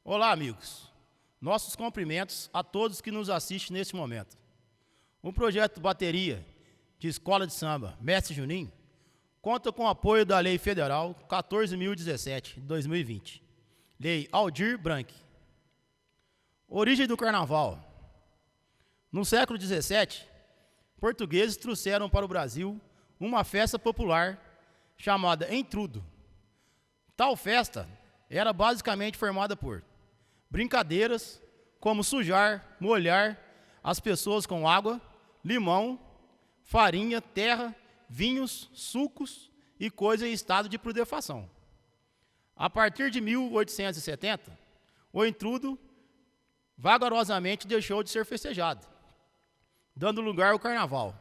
Olá, amigos. Nossos cumprimentos a todos que nos assistem neste momento. O projeto Bateria de Escola de Samba Mestre Juninho conta com o apoio da Lei Federal 14.017, de 2020, Lei Aldir Blanc. Origem do Carnaval. No século XVII, portugueses trouxeram para o Brasil uma festa popular chamada Entrudo. Tal festa era basicamente formada por brincadeiras como sujar, molhar as pessoas com água, limão, farinha, terra, vinhos, sucos e coisas em estado de putrefação. A partir de 1870, o entrudo vagarosamente deixou de ser festejado, dando lugar ao carnaval.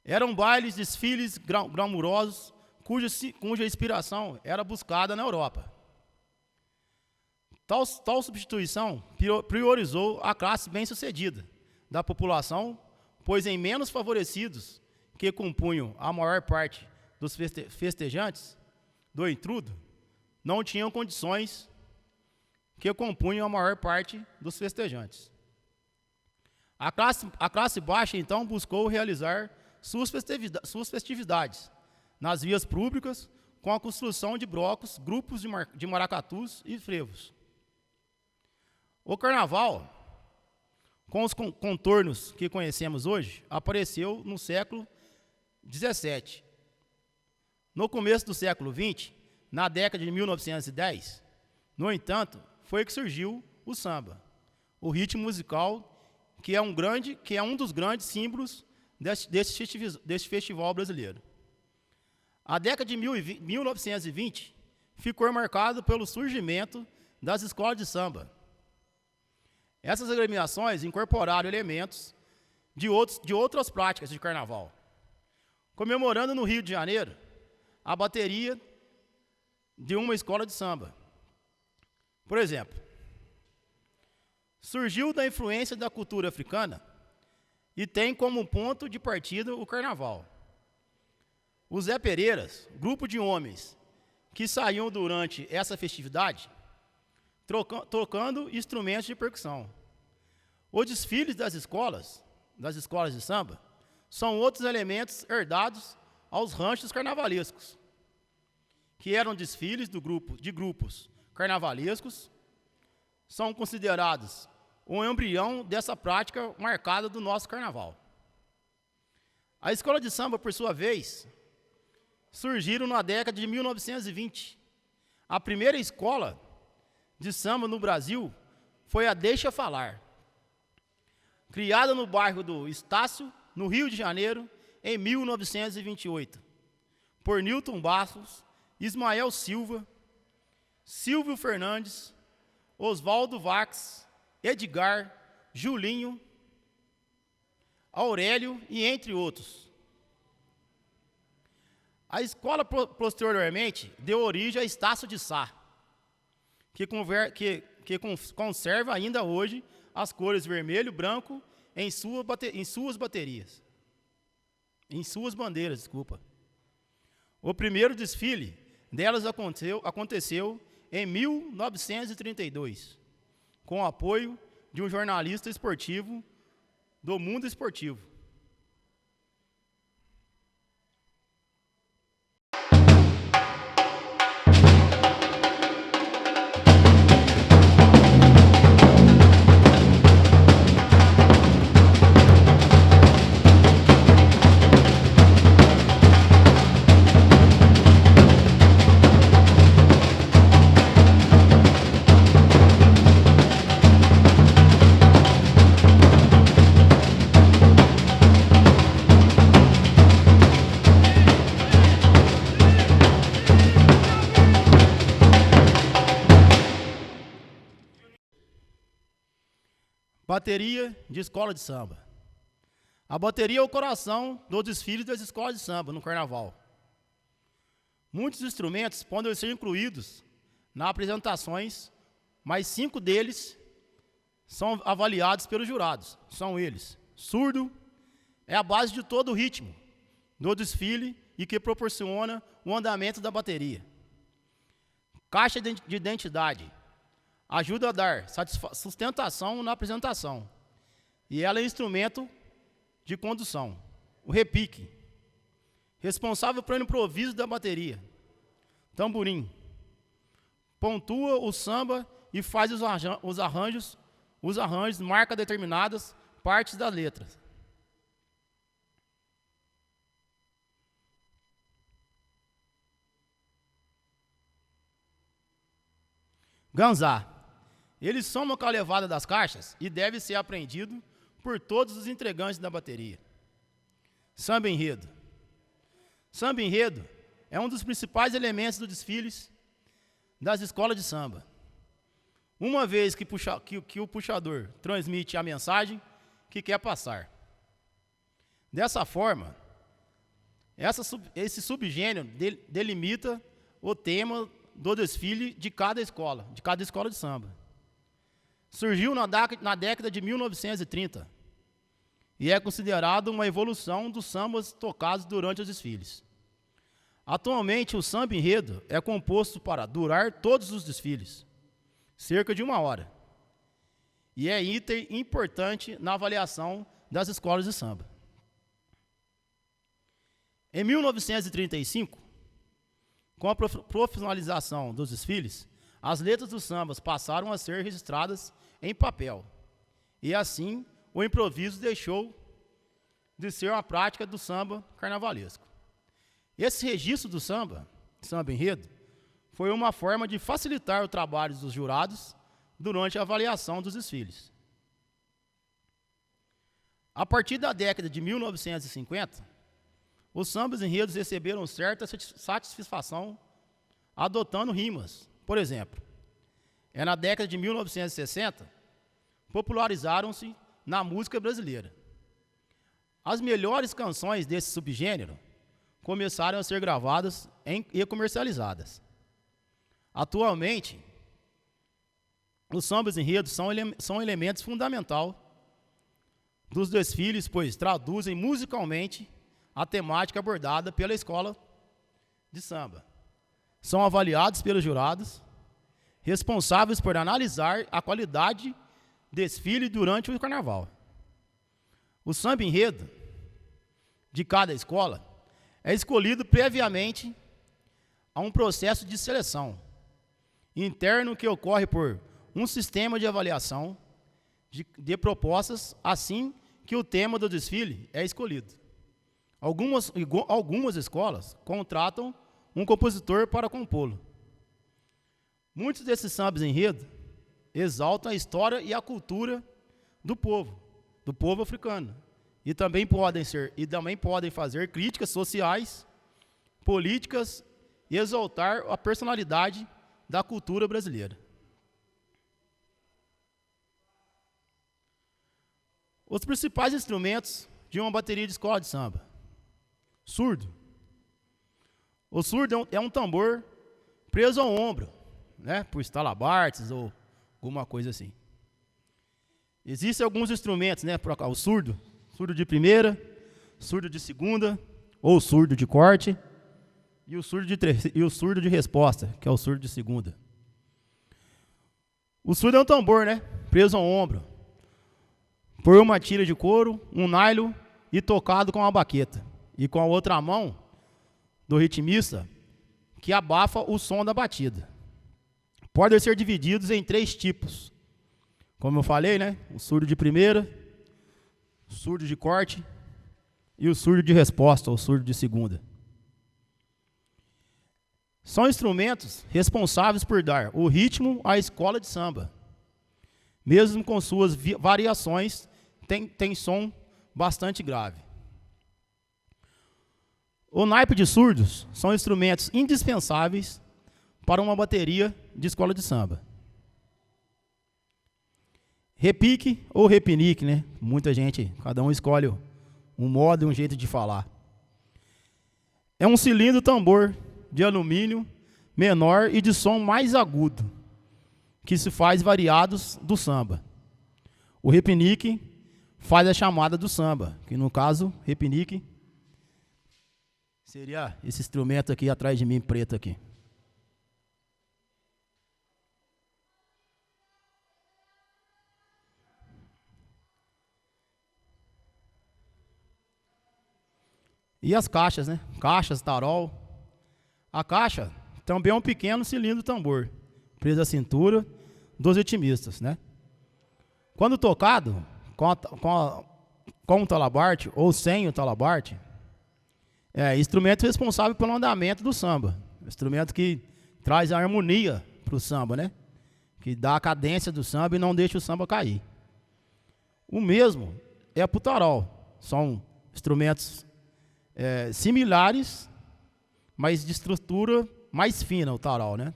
Eram bailes, desfiles glamurosos, cuja inspiração era buscada na Europa. Tal substituição priorizou a classe bem-sucedida da população, pois em menos favorecidos, que compunham a maior parte dos festejantes do entrudo, não tinham condições que compunham a maior parte dos festejantes. A classe baixa, então, buscou realizar suas festividades nas vias públicas com a construção de blocos, grupos de maracatus e frevos. O carnaval, com os contornos que conhecemos hoje, apareceu no século XVII. No começo do século XX, na década de 1910, no entanto, foi que surgiu o samba, o ritmo musical que é um dos grandes símbolos deste festival brasileiro. A década de 1920 ficou marcada pelo surgimento das escolas de samba. Essas agremiações incorporaram elementos de outras práticas de carnaval, comemorando no Rio de Janeiro a bateria de uma escola de samba. Por exemplo, surgiu da influência da cultura africana e tem como ponto de partida o carnaval. Os Zé Pereiras, grupo de homens que saíam durante essa festividade, tocando instrumentos de percussão. Os desfiles das escolas de samba, são outros elementos herdados aos ranchos carnavalescos, que eram desfiles de grupos carnavalescos, são considerados um embrião dessa prática marcada do nosso carnaval. A escola de samba, por sua vez, surgiram na década de 1920. A primeira escola de samba no Brasil foi a Deixa Falar, criada no bairro do Estácio, no Rio de Janeiro, em 1928, por Newton Bastos, Ismael Silva, Silvio Fernandes, Oswaldo Vax, Edgar, Julinho, Aurélio e entre outros. A escola, posteriormente, deu origem a Estácio de Sá, que conserva ainda hoje as cores vermelho e branco em suas bandeiras. O primeiro desfile delas aconteceu em 1932, com o apoio de um jornalista esportivo do Mundo Esportivo. Bateria de escola de samba. A bateria é o coração do desfile das escolas de samba no carnaval. Muitos instrumentos podem ser incluídos nas apresentações, mas 5 deles são avaliados pelos jurados. São eles: surdo, é a base de todo o ritmo do desfile e que proporciona o andamento da bateria. Caixa de identidade, ajuda a dar sustentação na apresentação. E ela é instrumento de condução. O repique, responsável pelo improviso da bateria. Tamborim, pontua o samba e faz os arranjos, marca determinadas partes das letras. Ganzá, ele soma com a levada das caixas e deve ser aprendido por todos os integrantes da bateria. Samba enredo. Samba enredo é um dos principais elementos dos desfiles das escolas de samba. Uma vez que o puxador transmite a mensagem que quer passar. Dessa forma, esse subgênero delimita o tema do desfile de cada escola de samba. Surgiu na década de 1930 e é considerado uma evolução dos sambas tocados durante os desfiles. Atualmente, o samba enredo é composto para durar todos os desfiles, cerca de 1 hora, e é item importante na avaliação das escolas de samba. Em 1935, com a profissionalização dos desfiles, as letras dos sambas passaram a ser registradas em papel, e assim o improviso deixou de ser uma prática do samba carnavalesco. Esse registro do samba enredo, foi uma forma de facilitar o trabalho dos jurados durante a avaliação dos desfiles. A partir da década de 1950, os sambas enredos receberam certa satisfação adotando rimas. Por exemplo, na década de 1960, popularizaram-se na música brasileira. As melhores canções desse subgênero começaram a ser gravadas e comercializadas. Atualmente, os sambas enredos são elementos fundamentais dos desfiles, pois traduzem musicalmente a temática abordada pela escola de samba. São avaliados pelos jurados, responsáveis por analisar a qualidade do desfile durante o carnaval. O samba enredo de cada escola é escolhido previamente a um processo de seleção interno que ocorre por um sistema de avaliação de propostas assim que o tema do desfile é escolhido. Algumas escolas contratam um compositor para compô-lo. Muitos desses sambas enredo exaltam a história e a cultura do povo africano, e também podem fazer críticas sociais, políticas e exaltar a personalidade da cultura brasileira. Os principais instrumentos de uma bateria de escola de samba. Surdo. O surdo é um tambor preso ao ombro, né, por estalabartes ou alguma coisa assim. Existem alguns instrumentos, né, para cá, o surdo de primeira, surdo de segunda, ou surdo de corte, e o surdo de resposta, que é o surdo de segunda. O surdo é um tambor, né, preso ao ombro, por uma tira de couro, um nylon e tocado com uma baqueta, e com a outra mão do ritmista, que abafa o som da batida. Podem ser divididos em 3 tipos. Como eu falei, né? O surdo de primeira, o surdo de corte e o surdo de resposta, ou surdo de segunda. São instrumentos responsáveis por dar o ritmo à escola de samba. Mesmo com suas variações, tem som bastante grave. O naipe de surdos são instrumentos indispensáveis para uma bateria de escola de samba. Repique ou repinique, né? Muita gente, cada um escolhe um modo e um jeito de falar. É um cilindro tambor de alumínio menor e de som mais agudo, que se faz variados do samba. O repinique faz a chamada do samba, que no caso, repinique seria esse instrumento aqui atrás de mim, preto aqui. E as caixas, né? Caixas, tarol. A caixa também é um pequeno cilindro tambor, preso à cintura dos ritmistas, né? Quando tocado com o talabarte ou sem o talabarte, é instrumento responsável pelo andamento do samba. Instrumento que traz a harmonia para o samba, né? Que dá a cadência do samba e não deixa o samba cair. O mesmo é para o tarol. São instrumentos similares, mas de estrutura mais fina, o tarol, né?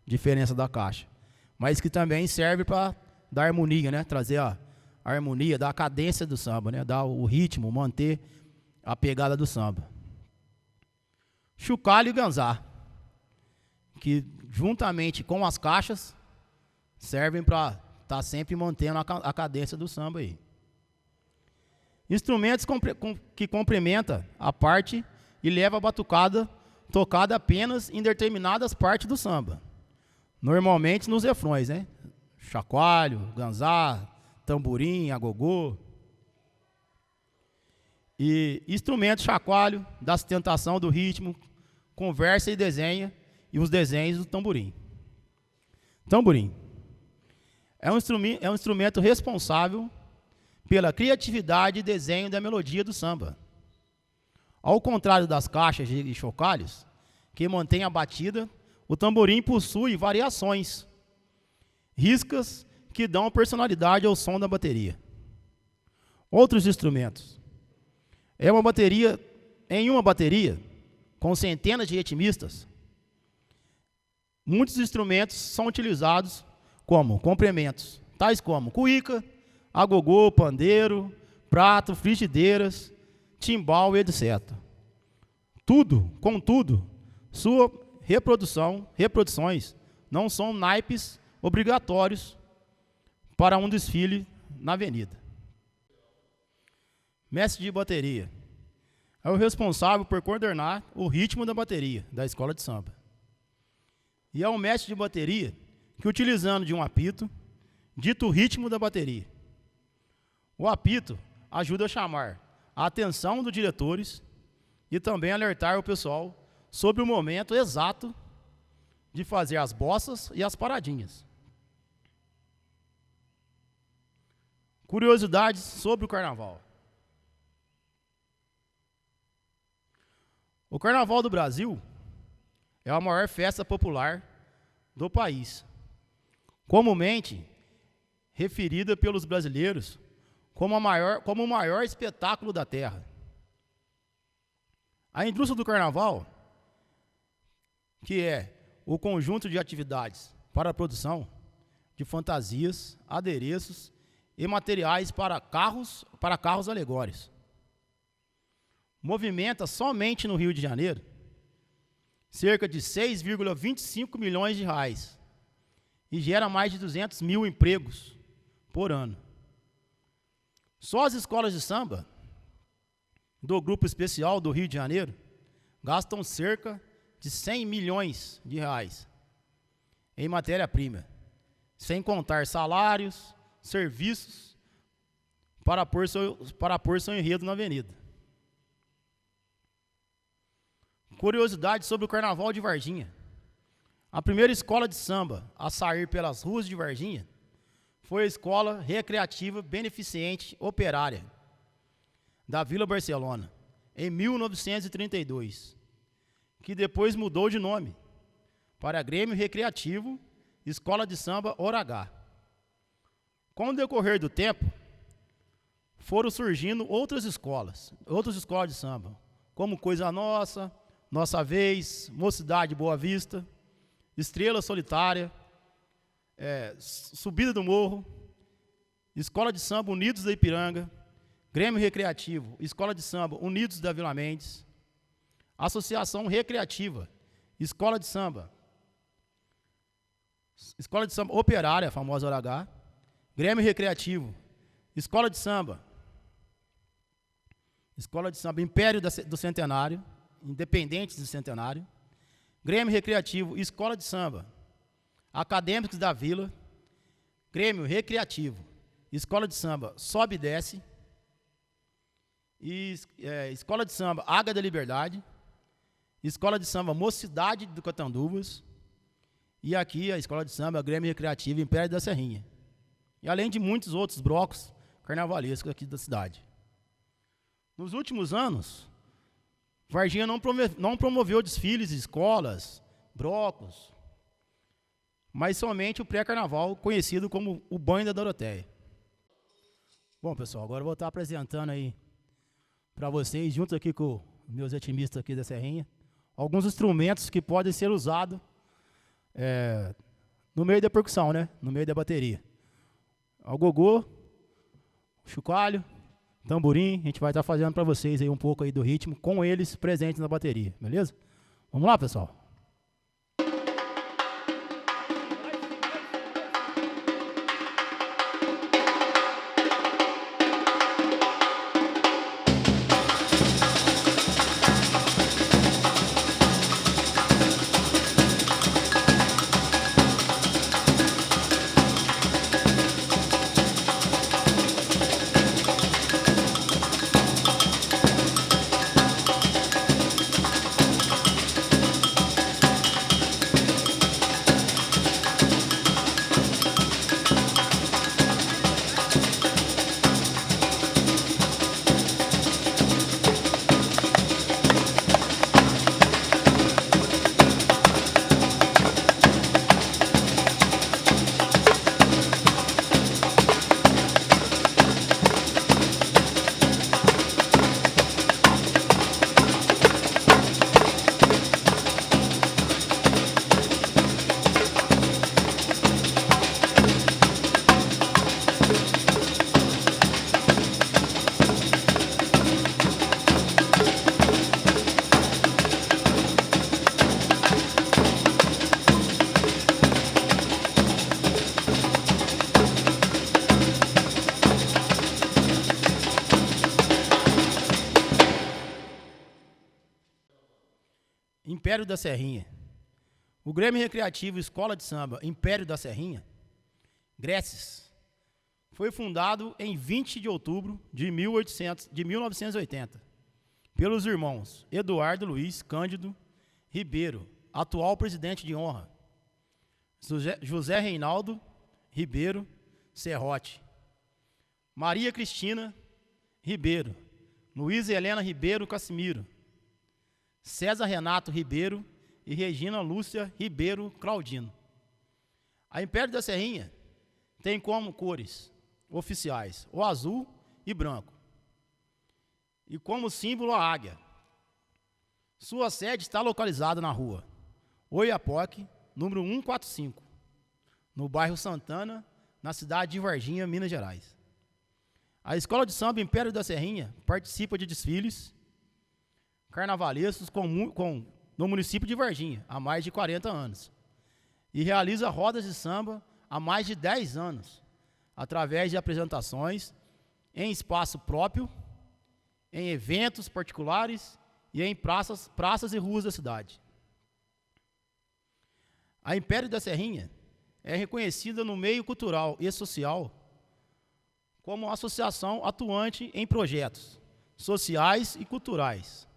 Diferença da caixa. Mas que também serve para dar harmonia, né? Trazer a harmonia, dar a cadência do samba, né? Dar o ritmo, manter a pegada do samba. Chocalho e ganzá, que juntamente com as caixas servem para estar sempre mantendo a cadência do samba aí. Instrumentos que complementam a parte e leva a batucada tocada apenas em determinadas partes do samba. Normalmente nos refrões, né? Chacoalho, ganzá, tamborim, agogô. E instrumento chacoalho, da sustentação do ritmo, conversa e desenha, e os desenhos do tamborim. Tamborim é um instrumento responsável pela criatividade e desenho da melodia do samba. Ao contrário das caixas e chocalhos, que mantém a batida, o tamborim possui variações, riscas que dão personalidade ao som da bateria. Outros instrumentos. Em uma bateria, com centenas de ritmistas, muitos instrumentos são utilizados como complementos, tais como cuíca, agogô, pandeiro, prato, frigideiras, timbal, etc. Contudo, suas reproduções não são naipes obrigatórios para um desfile na avenida. Mestre de bateria é o responsável por coordenar o ritmo da bateria da escola de samba. E é o mestre de bateria que, utilizando de um apito, dita o ritmo da bateria. O apito ajuda a chamar a atenção dos diretores e também alertar o pessoal sobre o momento exato de fazer as bossas e as paradinhas. Curiosidades sobre o carnaval. O Carnaval do Brasil é a maior festa popular do país, comumente referida pelos brasileiros como o maior espetáculo da terra. A indústria do carnaval, que é o conjunto de atividades para a produção de fantasias, adereços e materiais para carros alegóricos, movimenta somente no Rio de Janeiro cerca de 6,25 milhões de reais e gera mais de 200 mil empregos por ano. Só as escolas de samba do Grupo Especial do Rio de Janeiro gastam cerca de 100 milhões de reais em matéria-prima, sem contar salários, serviços para pôr seu enredo na avenida. Curiosidade sobre o Carnaval de Varginha. A primeira escola de samba a sair pelas ruas de Varginha foi a Escola Recreativa Beneficente Operária da Vila Barcelona, em 1932, que depois mudou de nome para Grêmio Recreativo Escola de Samba Hora H. Com o decorrer do tempo, foram surgindo outras escolas de samba, como Coisa Nossa, Nossa Vez, Mocidade Boa Vista, Estrela Solitária, Subida do Morro, Escola de Samba Unidos da Ipiranga, Grêmio Recreativo, Escola de Samba Unidos da Vila Mendes, Associação Recreativa, Escola de Samba Operária, a famosa Hora H, Grêmio Recreativo, Escola de Samba Império do Centenário, Independentes do Centenário, Grêmio Recreativo, Escola de Samba Acadêmicos da Vila, Grêmio Recreativo, Escola de Samba Sobe e Desce, Escola de Samba Águia da Liberdade, Escola de Samba Mocidade do Catanduvas, e aqui a Escola de Samba Grêmio Recreativo Império da Serrinha. E além de muitos outros blocos carnavalescos aqui da cidade. Nos últimos anos, Varginha não promoveu desfiles de escolas, blocos, mas somente o pré-carnaval, conhecido como o Banho da Doroteia. Bom, pessoal, agora eu vou estar apresentando aí para vocês, junto aqui com meus etimistas aqui da Serrinha, alguns instrumentos que podem ser usados no meio da percussão, né? No meio da bateria. O gogô, o chocalho, tamborim, a gente vai estar fazendo para vocês aí um pouco aí do ritmo com eles presentes na bateria, beleza? Vamos lá, pessoal? Império da Serrinha. O Grêmio Recreativo Escola de Samba Império da Serrinha, Greces, foi fundado em 20 de outubro de 1980 pelos irmãos Eduardo Luiz Cândido Ribeiro, atual presidente de honra, José Reinaldo Ribeiro Serrote, Maria Cristina Ribeiro, Luiz Helena Ribeiro Cassimiro, César Renato Ribeiro e Regina Lúcia Ribeiro Claudino. A Império da Serrinha tem como cores oficiais o azul e branco, e como símbolo a águia. Sua sede está localizada na rua Oiapoque, número 145, no bairro Santana, na cidade de Varginha, Minas Gerais. A Escola de Samba Império da Serrinha participa de desfiles carnavalescos no município de Varginha há mais de 40 anos e realiza rodas de samba há mais de 10 anos, através de apresentações em espaço próprio, em eventos particulares e em praças e ruas da cidade. A Império da Serrinha é reconhecida no meio cultural e social como associação atuante em projetos sociais e culturais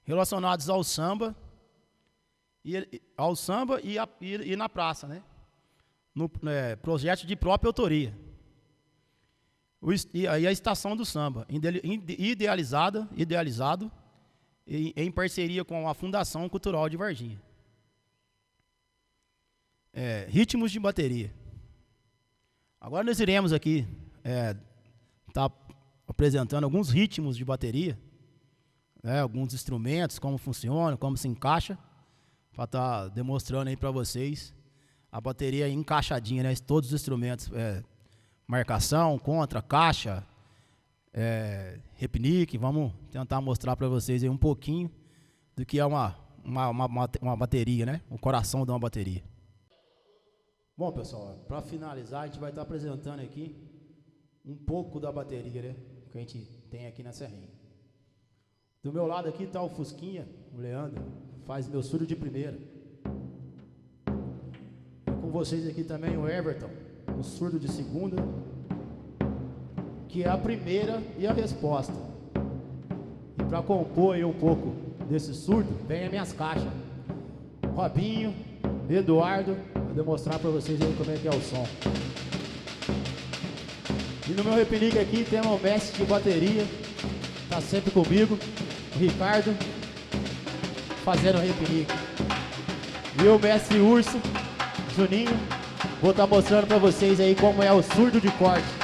relacionados ao samba e na praça, né? No projeto de própria autoria. E a Estação do Samba, idealizado em parceria com a Fundação Cultural de Varginha. Ritmos de bateria. Agora nós iremos aqui tá apresentando alguns ritmos de bateria, alguns instrumentos, como funciona, como se encaixa, para estar demonstrando aí para vocês a bateria encaixadinha, né? Todos os instrumentos, marcação, contra, caixa, repnique. Vamos tentar mostrar para vocês aí um pouquinho do que é uma bateria, né? O coração de uma bateria. Bom, pessoal, para finalizar, a gente vai estar apresentando aqui um pouco da bateria, né, que a gente tem aqui na Serrinha. Do meu lado aqui está o Fusquinha, o Leandro, faz meu surdo de primeira. E com vocês aqui também o Everton, o surdo de segunda, que é a primeira e a resposta. para compor aí um pouco desse surdo, vem as minhas caixas. Robinho, Eduardo, vou demonstrar para vocês aí como é que é o som. E no meu repinique aqui tem o mestre de bateria, tá sempre comigo, o Ricardo, fazendo o repinique. E o mestre Urso, Juninho, vou estar mostrando para vocês aí como é o surdo de corte.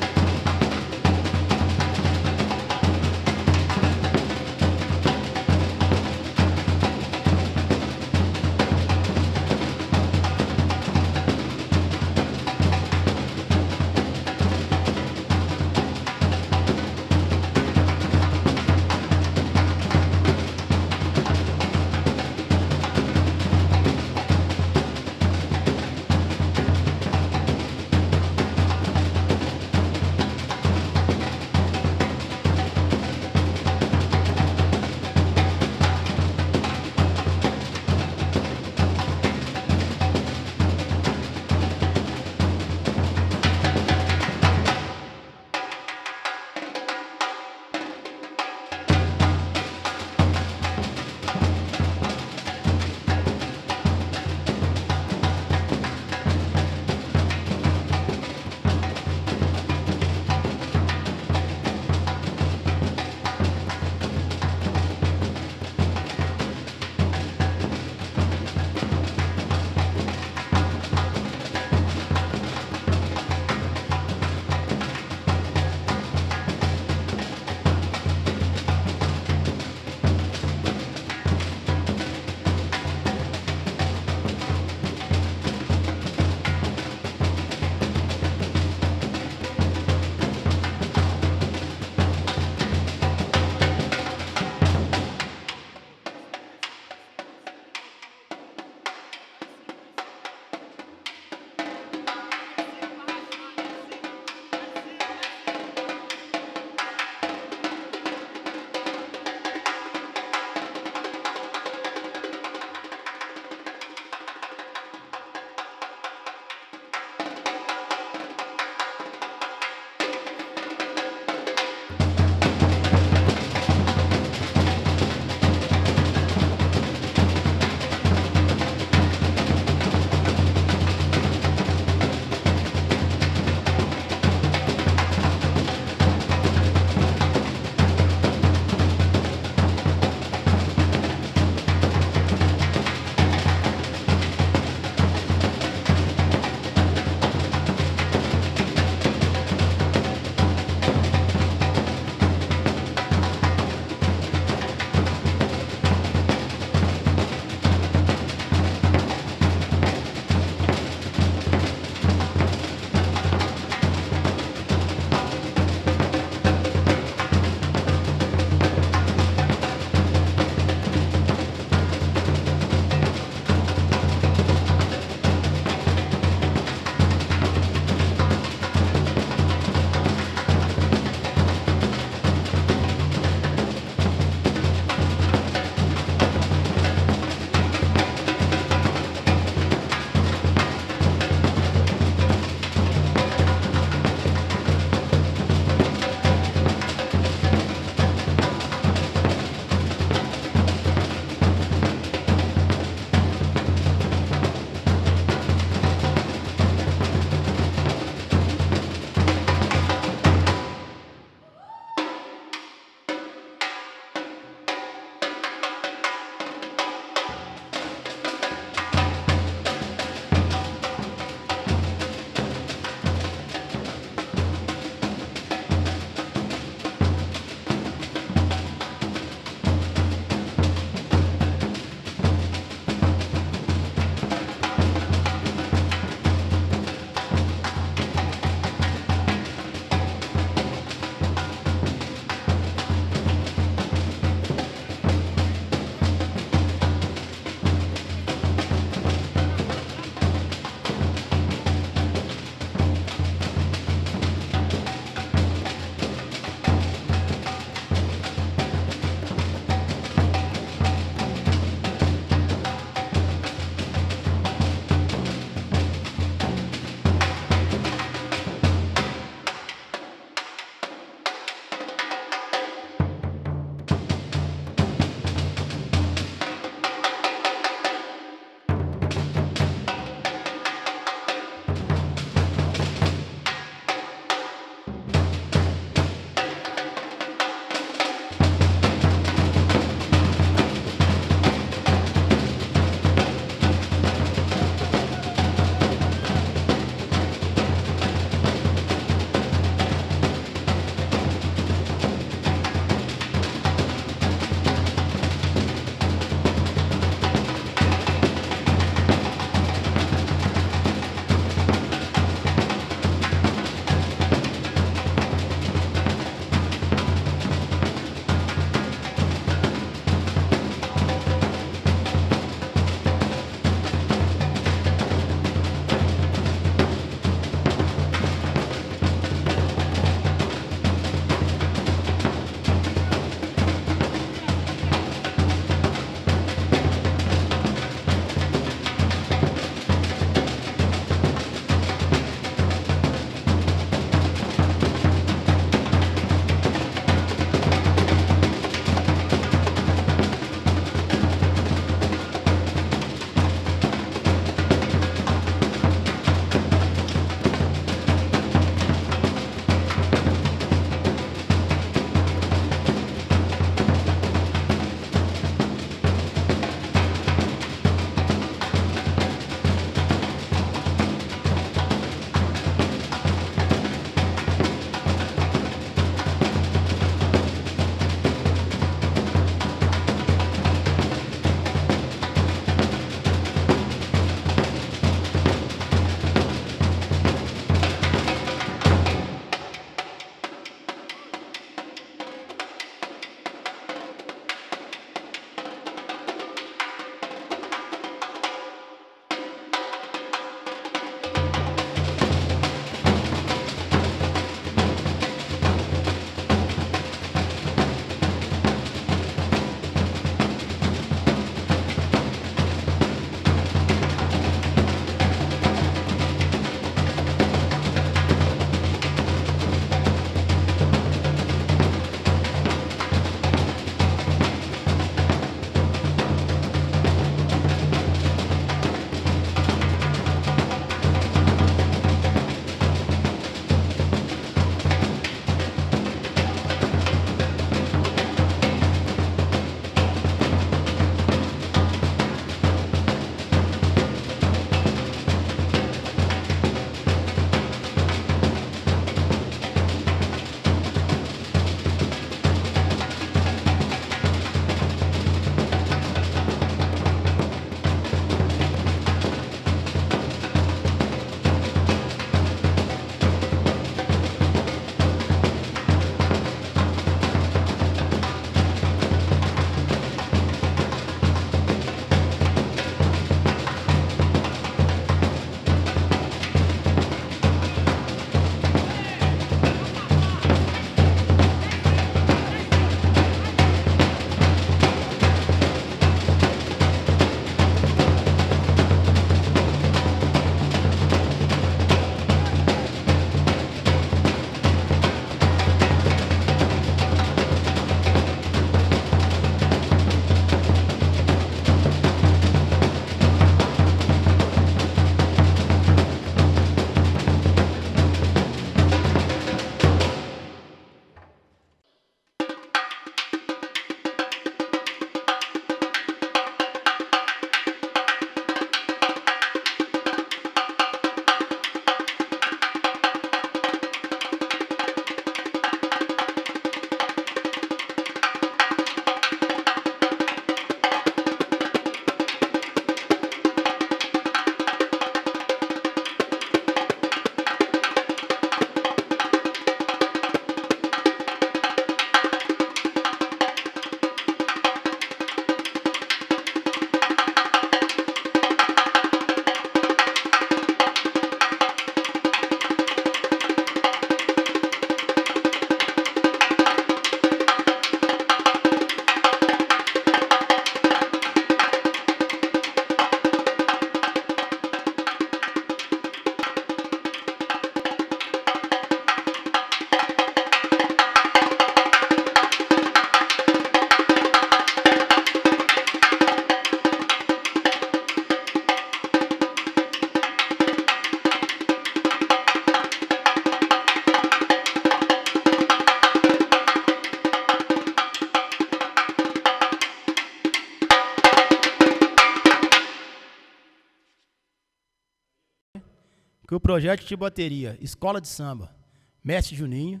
que o projeto de bateria Escola de Samba Mestre Juninho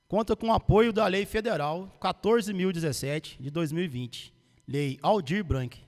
conta com o apoio da Lei Federal 14.017, de 2020, Lei Aldir Blanc,